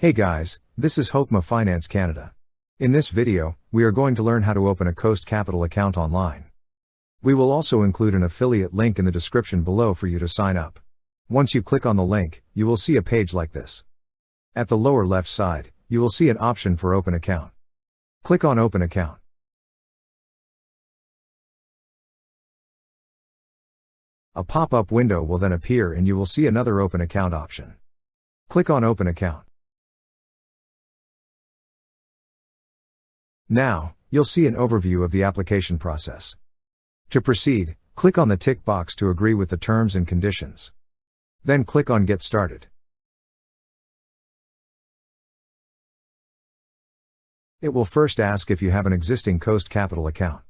Hey guys, this is Hokma Finance Canada. In this video, we are going to learn how to open a Coast Capital account online. We will also include an affiliate link in the description below for you to sign up. Once you click on the link, you will see a page like this. At the lower left side, you will see an option for Open Account. Click on Open Account. A pop-up window will then appear and you will see another Open Account option. Click on Open Account. Now, you'll see an overview of the application process. To proceed, click on the tick box to agree with the terms and conditions. Then click on Get Started. It will first ask if you have an existing Coast Capital account.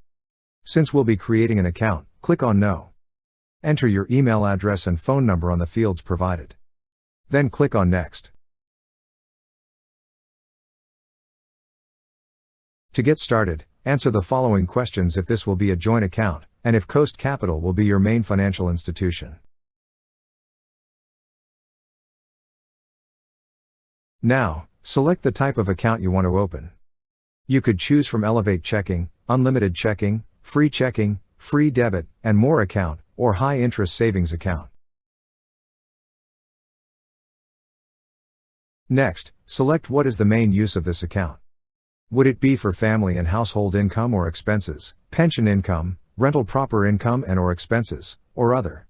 Since we'll be creating an account, click on No. Enter your email address and phone number on the fields provided. Then click on Next. To get started, answer the following questions if this will be a joint account, and if Coast Capital will be your main financial institution. Now, select the type of account you want to open. You could choose from Elevate Checking, Unlimited Checking, Free Checking, Free Debit, and More account, or High Interest Savings account. Next, select what is the main use of this account. Would it be for family and household income or expenses, pension income, rental proper income and or expenses, or other?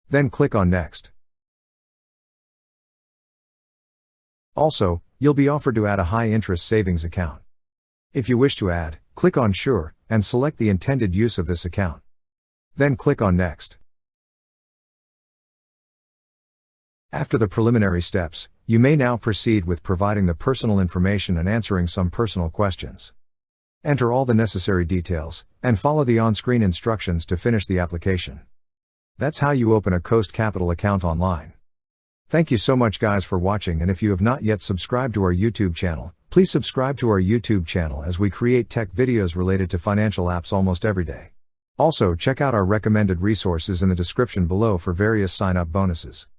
Then click on Next. Also, you'll be offered to add a high interest savings account. If you wish to add, click on Sure, and select the intended use of this account. Then click on Next. After the preliminary steps, you may now proceed with providing the personal information and answering some personal questions. Enter all the necessary details, and follow the on-screen instructions to finish the application. That's how you open a Coast Capital account online. Thank you so much guys for watching, and if you have not yet subscribed to our YouTube channel, please subscribe to our YouTube channel as we create tech videos related to financial apps almost every day. Also check out our recommended resources in the description below for various sign-up bonuses.